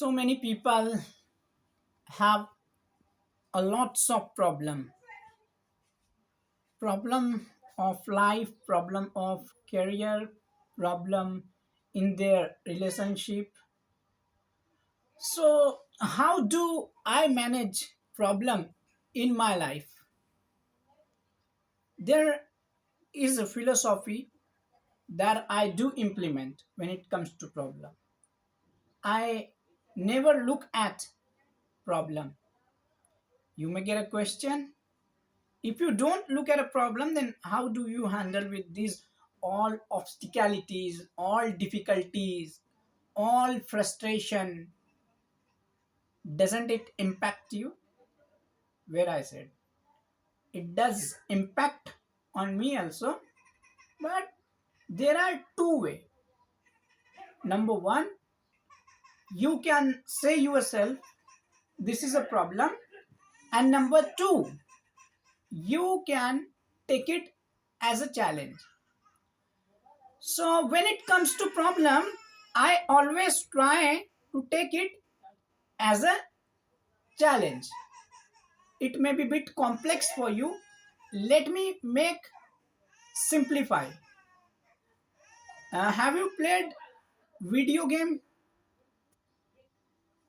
So many people have a lots of problem of life, problem of career, problem in their relationship. So how do I manage problem in my life? There is a philosophy that I do implement when it comes to problem. I never look at problem. You may get a question. If you don't look at a problem, then how do you handle with these all obstacles, all difficulties, all frustration? Doesn't it impact you? Where I said it does impact on me also, but there are two way. Number one, you can say yourself this is a problem, and number two, you can take it as a challenge. So when it comes to problem, I always try to take it as a challenge. It may be a bit complex for you. Let me make simplify. Have you played video game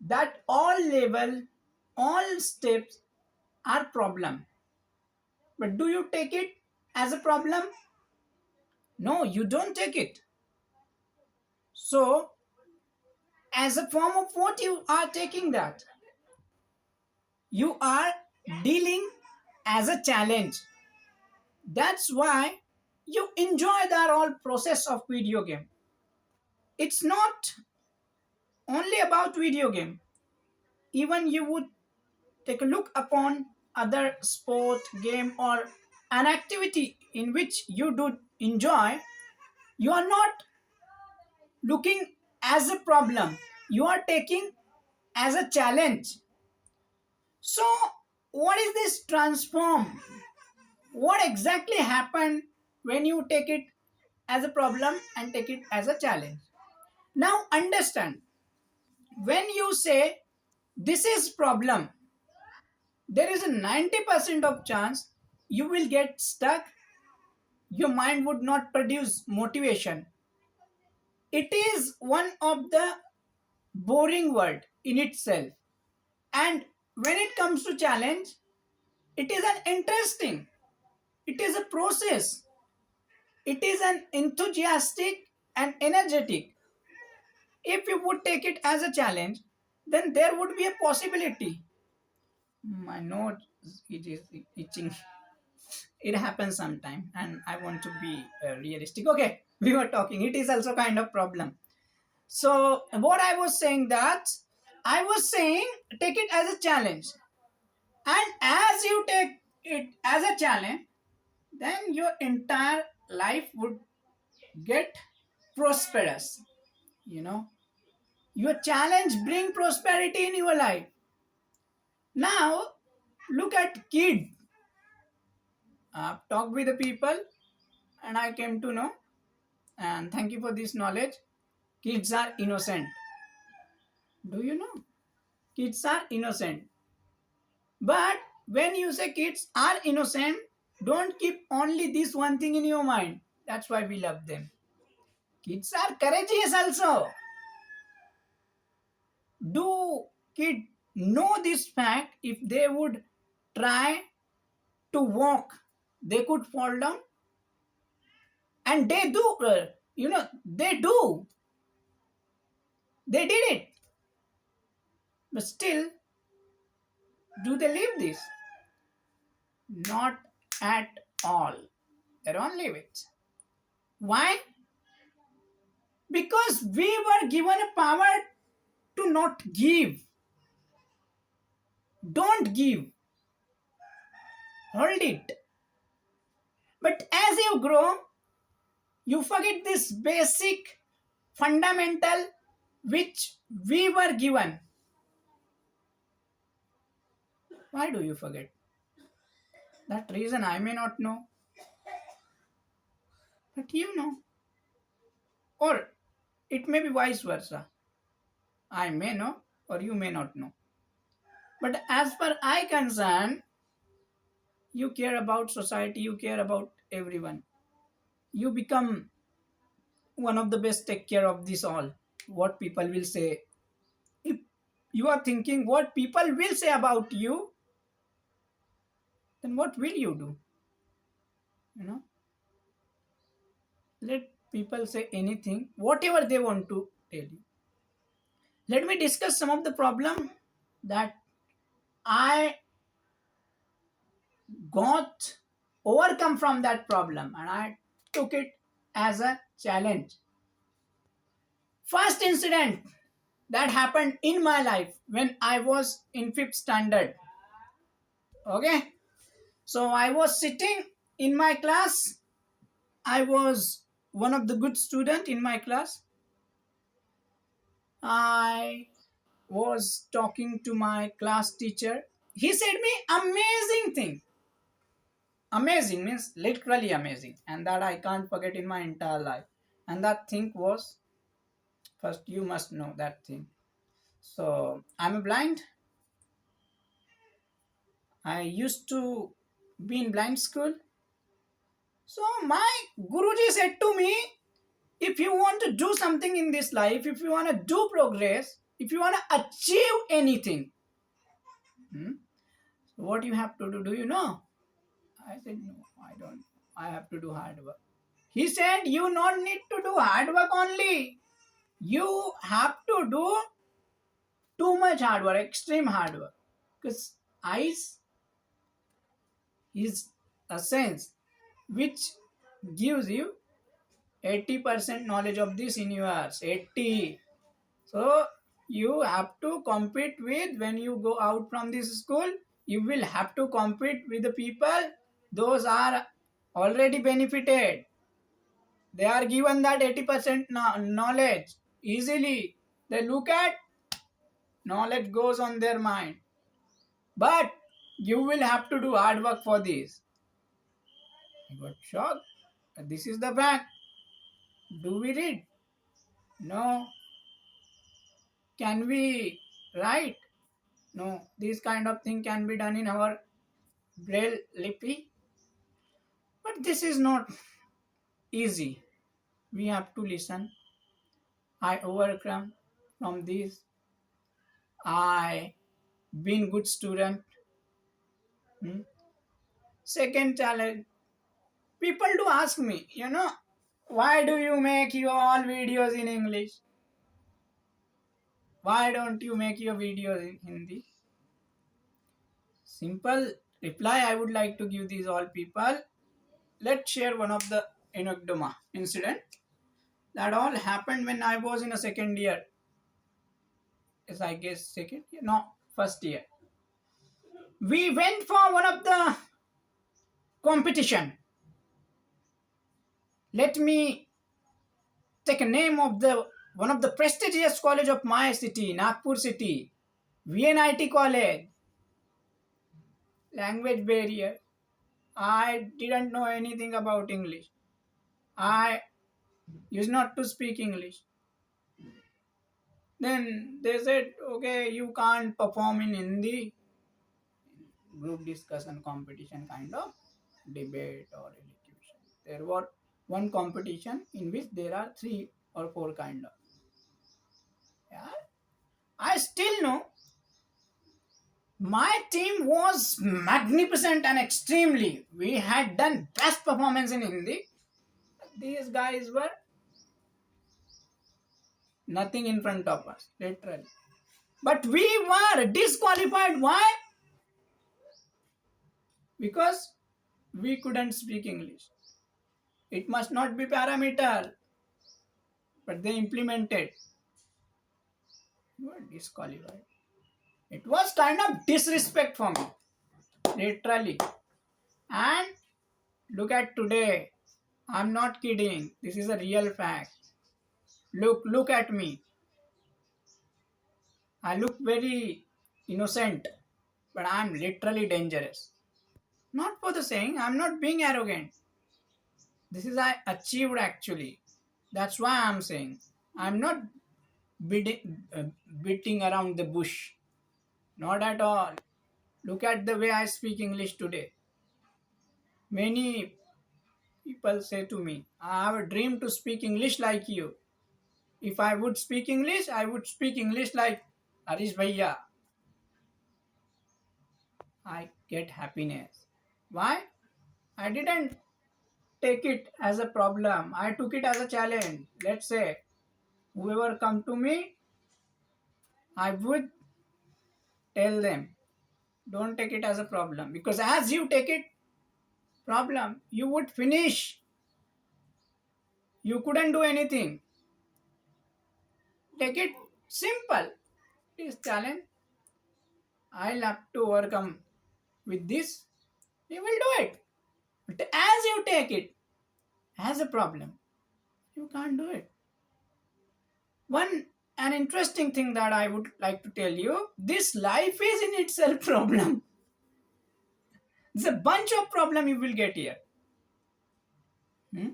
that all level, all steps are problem? But do you take it as a problem? No, you don't take it. So as a form of what you are taking that? You are dealing as a challenge. That's why you enjoy that whole process of video game. It's not only about video game. Even you would take a look upon other sport, game, or an activity in which you do enjoy, you are not looking as a problem. You are taking as a challenge. So, what is this transform? What exactly happened when you take it as a problem and take it as a challenge? Now understand, when you say this is problem, there is a 90% of chance you will get stuck. Your mind would not produce motivation. It is one of the boring word in itself. And when it comes to challenge, it is an interesting, it is a process, it is an enthusiastic and energetic. If you would take it as a challenge, then there would be a possibility. My nose, it is itching. It happens sometime, and I want to be realistic. Okay, we were talking. It is also kind of problem. So what I was saying that I was saying take it as a challenge, and as you take it as a challenge, then your entire life would get prosperous. You know, your challenge bring prosperity in your life. Now look at kid. I've talked with the people, and I came to know. And thank you for this knowledge. Kids are innocent. Do you know? Kids are innocent. But when you say kids are innocent, don't keep only this one thing in your mind. That's why we love them. Kids are courageous also. Do kids know this fact? If they would try to walk, they could fall down. And they do, they do. They did it. But still, do they live this? Not at all. They don't live it. Why? Because we were given a power to not give. Don't give. Hold it. But as you grow, you forget this basic fundamental which we were given. Why do you forget? That reason I may not know, but you know. Or it may be vice versa. I may know, or you may not know. But as per I concern, you care about society, you care about everyone. You become one of the best take care of this all. What people will say. If you are thinking what people will say about you, then what will you do? You know, let people say anything, whatever they want to tell you. Let me discuss some of the problem that I got overcome from that problem and I took it as a challenge. First incident that happened in my life when I was in fifth standard. Okay, so I was sitting in my class. I was one of the good student in my class. I was talking to my class teacher. He said me amazing thing. Amazing means literally amazing, and that I can't forget in my entire life. And that thing was, first you must know that thing. So I'm a blind. I used to be in blind school. So my Guruji said to me, if you want to do something in this life, if you want to do progress, if you want to achieve anything, hmm, what you have to do you know? I said, no, I don't. I have to do hard work. He said, you not need to do hard work only. You have to do too much hard work, extreme hard work. Because eyes is a sense which gives you 80% knowledge of this universe. 80. So you have to compete with, when you go out from this school, you will have to compete with the people. Those are already benefited. They are given that 80% knowledge easily. They look at, knowledge goes on their mind. But you will have to do hard work for this. I got shocked. This is the fact. Do we read? No. Can we write? No. This kind of thing can be done in our braille lipi. But this is not easy. We have to listen. I overcome from this. I been good student. Hmm. Second challenge. People do ask me, why do you make your all videos in English? Why don't you make your videos in Hindi? Simple reply I would like to give these all people. Let's share one of the anecdoma incident that all happened when I was in a second year. Yes, I guess second year. No, first year. We went for one of the competition. Let me take a name of the one of the prestigious college of my city, Nagpur city, VNIT college. Language barrier. I didn't know anything about English. I used not to speak English. Then they said, okay, you can't perform in Hindi. Group discussion competition kind of debate or elocution. There were one competition in which there are three or four kind of. Yeah. I still know my team was magnificent and extremely. We had done best performance in Hindi. These guys were nothing in front of us, literally. But we were disqualified. Why? Because we couldn't speak English. It must not be parameter, but they implemented. We were disqualified. It was kind of disrespect for me, literally. And look at today. I'm not kidding. This is a real fact. Look at me. I look very innocent, but I'm literally dangerous. Not for the saying, I'm not being arrogant. This is I achieved actually. That's why I'm saying I'm not beating, beating around the bush. Not at all. Look at the way I speak English today. Many people say to me, I have a dream to speak English like you. If I would speak English, I would speak English like Harish Bhaiya. I get happiness. Why? I didn't take it as a problem. I took it as a challenge. Let's say whoever come to me, I would tell them, don't take it as a problem, because as you take it problem, you would finish. You couldn't do anything. Take it simple. This challenge, I'll have to overcome with this. You will do it. But as you take it as a problem, you can't do it. One an interesting thing that I would like to tell you: this life is in itself problem. It's a bunch of problem you will get here. Hmm?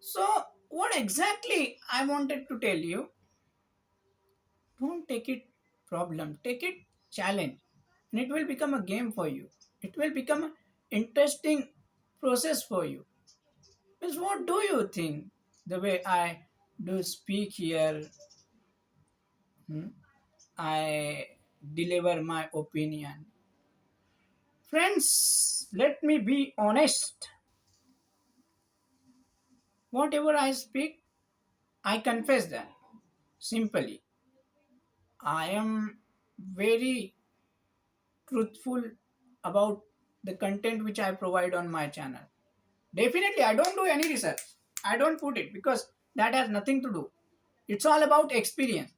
So, what exactly I wanted to tell you? Don't take it problem. Take it challenge, and it will become a game for you. It will become an interesting process for you. Because what do you think? The way I do speak here, hmm, I deliver my opinion. Friends, let me be honest. Whatever I speak, I confess that. Simply, I am very truthful about the content which I provide on my channel. Definitely, I don't do any research. I don't put it because that has nothing to do. It's all about experience.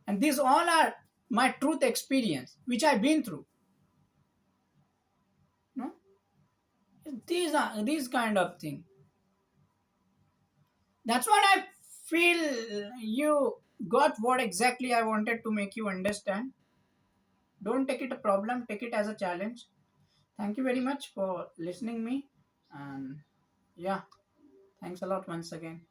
And these all are my truth experience, which I've been through. No? These are these kind of thing. That's what I feel you got what exactly I wanted to make you understand. Don't take it a problem, take it as a challenge. Thank you very much for listening me. And yeah, thanks a lot once again.